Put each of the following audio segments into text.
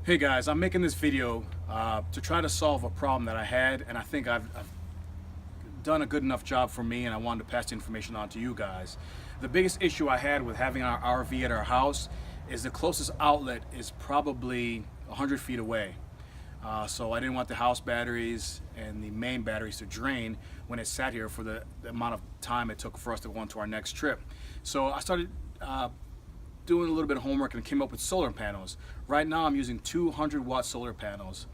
Hey guys, I'm making this video to try to solve a problem that I had, and I think I've done a good enough job for me, and I wanted to pass the information on to you guys. The biggest issue I had with having our RV at our house is the closest outlet is probably 100 feet away. So I didn't want the house batteries and the main batteries to drain when it sat here for the amount of time it took for us to go on to our next trip. So I started doing a little bit of homework and came up with solar panels. Right now I'm using 200-watt solar panels,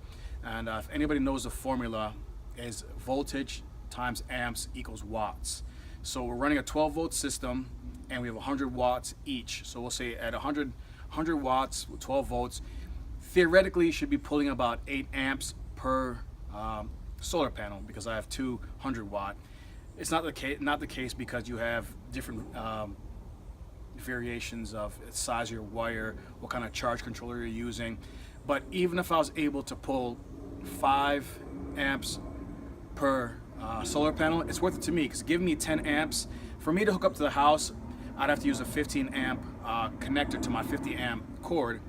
and if anybody knows the formula, is voltage times amps equals watts. So we're running a 12-volt system and we have 100 watts each. So we'll say at 100 watts with 12 volts, theoretically you should be pulling about 8 amps per solar panel because I have 200-watt. It's not the case because you have different variations of size of your wire, what kind of charge controller you're using. But even if I was able to pull 5 amps per solar panel, it's worth it to me because give me 10 amps. For me to hook up to the house, I'd have to use a 15 amp connector to my 50 amp cord,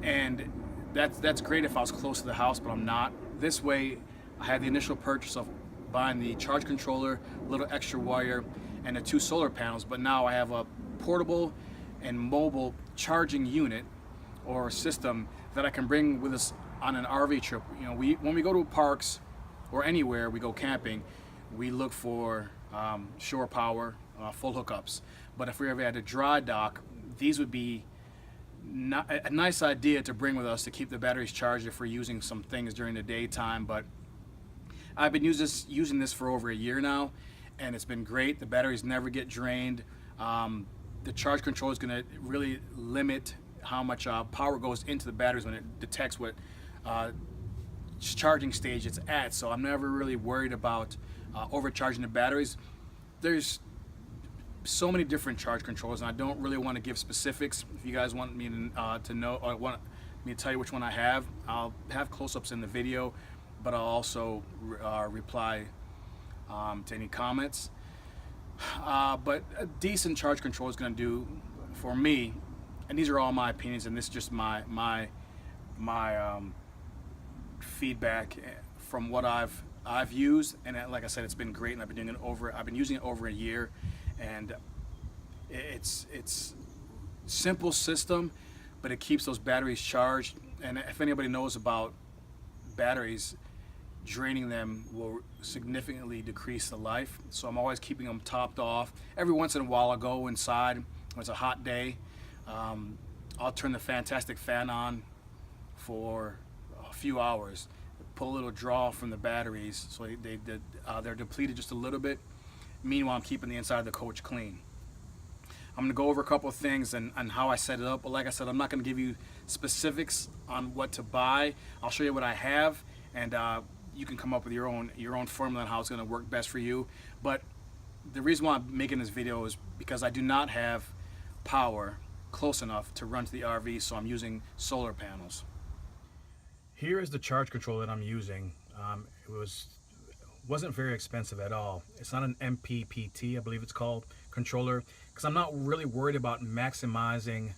and that's great if I was close to the house, but I'm not. This way, I had the initial purchase of buying the charge controller, a little extra wire, and the 2 solar panels, but now I have a portable and mobile charging unit or system that I can bring with us on an RV trip. You know, when we go to parks or anywhere we go camping, we look for shore power, full hookups. But if we ever had a dry dock, these would be a nice idea to bring with us to keep the batteries charged if we're using some things during the daytime. But I've been using this for over a year now, and it's been great. The batteries never get drained. The charge control is going to really limit how much power goes into the batteries when it detects what charging stage it's at. So I'm never really worried about overcharging the batteries. There's so many different charge controllers, and I don't really want to give specifics. If you guys want me to know, or want me to tell you which one I have, I'll have close-ups in the video, but I'll also reply to any comments. But a decent charge control is going to do for me, and these are all my opinions, and this is just my feedback from what I've used, and like I said, it's been great, and I've been using it over a year, and it's simple system, but it keeps those batteries charged. And if anybody knows about batteries, draining them will significantly decrease the life. So I'm always keeping them topped off. Every once in a while I'll go inside when it's a hot day. I'll turn the fantastic fan on for a few hours, pull a little draw from the batteries so they're depleted just a little bit. Meanwhile, I'm keeping the inside of the coach clean. I'm gonna go over a couple of things and how I set it up. But like I said, I'm not gonna give you specifics on what to buy. I'll show you what I have, and you can come up with your own formula on how it's gonna work best for you. But the reason why I'm making this video is because I do not have power close enough to run to the RV, so I'm using solar panels. Here is the charge controller that I'm using. It wasn't very expensive at all. It's not an MPPT, I believe it's called, controller, because I'm not really worried about maximizing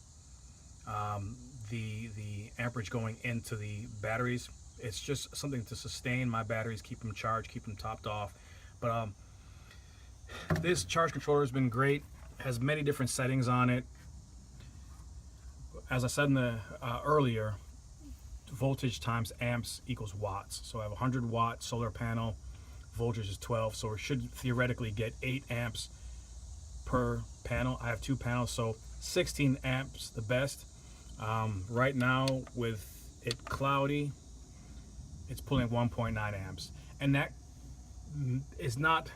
the amperage going into the batteries. It's just something to sustain my batteries, keep them charged, keep them topped off. But this charge controller has been great. Has many different settings on it. As I said earlier, voltage times amps equals watts. So I have a 100-watt solar panel. Voltage is 12, so it should theoretically get 8 amps per panel. I have 2 panels, so 16 amps the best. Right now, with it cloudy, it's pulling 1.9 amps, and that is not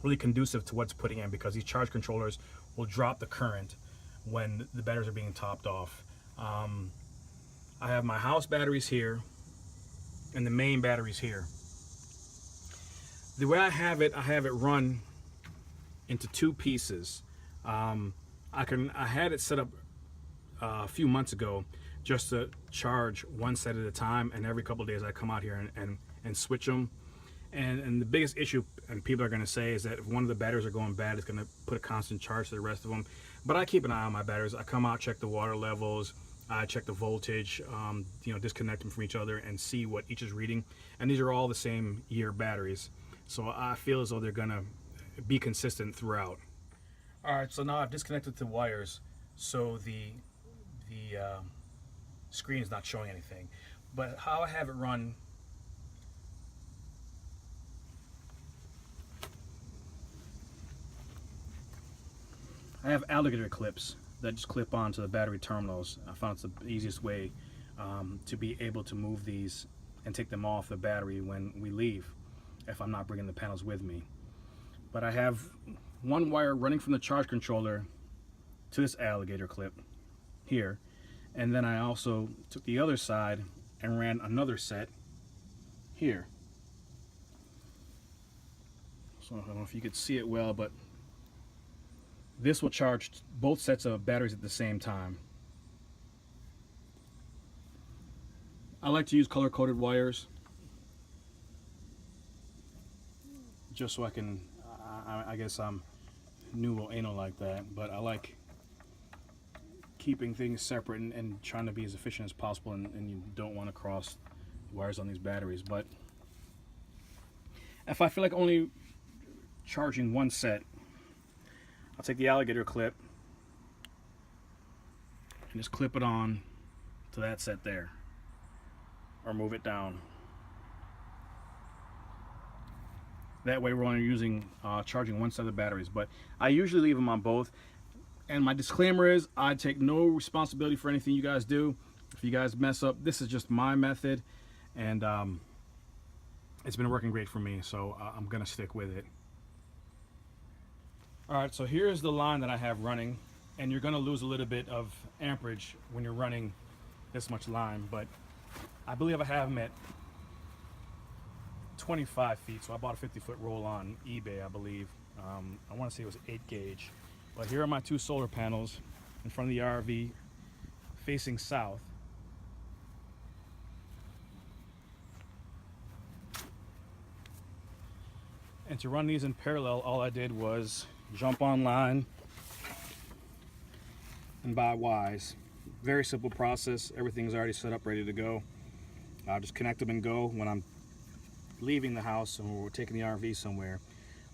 really conducive to what's putting in, because these charge controllers will drop the current when the batteries are being topped off. I have my house batteries here and the main batteries here. The way I have it run into 2 pieces. I had it set up a few months ago just to charge one set at a time, and every couple of days I come out here and switch them. And the biggest issue, and people are going to say, is that if one of the batteries are going bad, it's going to put a constant charge to the rest of them. But I keep an eye on my batteries. I come out, check the water levels, I check the voltage, disconnect them from each other and see what each is reading. And these are all the same year batteries. So I feel as though they're gonna be consistent throughout. All right, so now I've disconnected the wires, so the screen is not showing anything. But how I have it run, I have alligator clips that just clip onto the battery terminals. I found it's the easiest way to be able to move these and take them off the battery when we leave, if I'm not bringing the panels with me. But I have one wire running from the charge controller to this alligator clip here, and then I also took the other side and ran another set here. So I don't know if you could see it well, but this will charge both sets of batteries at the same time. I like to use color-coded wires just so I can, I guess I'm new or anal like that, but I like keeping things separate and trying to be as efficient as possible, and you don't want to cross wires on these batteries. But if I feel like only charging one set, I'll take the alligator clip and just clip it on to that set there, or move it down. That way we're only using charging one set of the batteries, but I usually leave them on both. And my disclaimer is I take no responsibility for anything you guys do. If you guys mess up, this is just my method, and it's been working great for me, so I'm gonna stick with it. All right, so here's the line that I have running, and you're gonna lose a little bit of amperage when you're running this much line, but I believe I have them at 25 feet, so I bought a 50-foot roll on eBay, I believe. I want to say it was 8 gauge. But here are my two solar panels in front of the RV facing south. And to run these in parallel, all I did was jump online and buy wires. Very simple process. Everything's already set up, ready to go. I'll just connect them and go. When I'm leaving the house and we're taking the RV somewhere,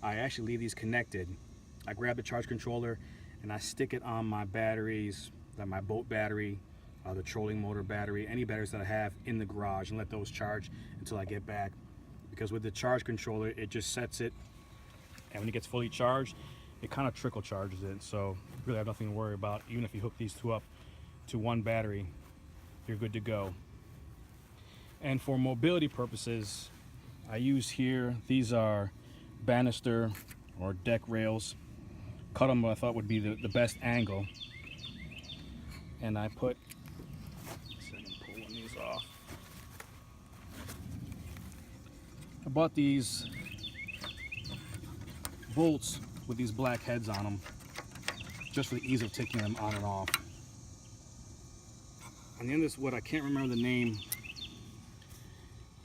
I actually leave these connected. I grab the charge controller and I stick it on my batteries, my boat battery, the trolling motor battery, any batteries that I have in the garage, and let those charge until I get back. Because with the charge controller, it just sets it, and when it gets fully charged, it kind of trickle charges it. So you really have nothing to worry about. Even if you hook these two up to one battery, you're good to go. And for mobility purposes, I use here, these are banister or deck rails. Cut them what I thought would be the best angle, and I put, let's see, I'm gonna pull one of these off. I bought these bolts with these black heads on them just for the ease of taking them on and off. And then this wood, I can't remember the name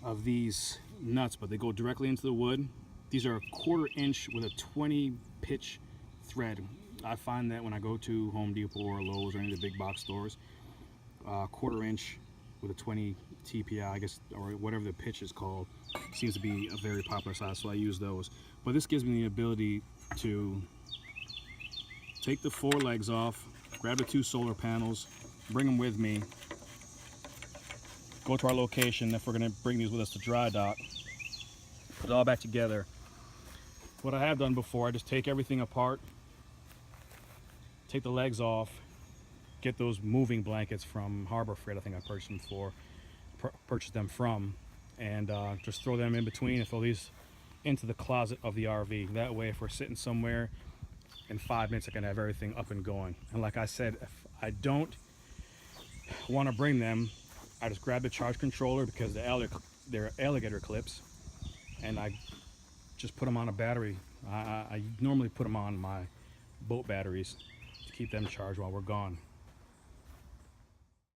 of these nuts, but they go directly into the wood. These are a 1/4 inch with a 20 pitch thread. I find that when I go to Home Depot or Lowe's or any of the big box stores, 1/4 inch with a 20 TPI, I guess, or whatever the pitch is called, seems to be a very popular size, so I use those. But this gives me the ability to take the 4 legs off, grab the 2 solar panels, bring them with me, go to our location. If we're going to bring these with us to dry dock, put it all back together. What I have done before, I just take everything apart, take the legs off, get those moving blankets from Harbor Freight, I think I purchased them from, and just throw them in between and throw these into the closet of the RV. That way, if we're sitting somewhere, in 5 minutes I can have everything up and going. And like I said, if I don't want to bring them, I just grab the charge controller, because they're alligator clips, and I just put them on a battery. I normally put them on my boat batteries to keep them charged while we're gone.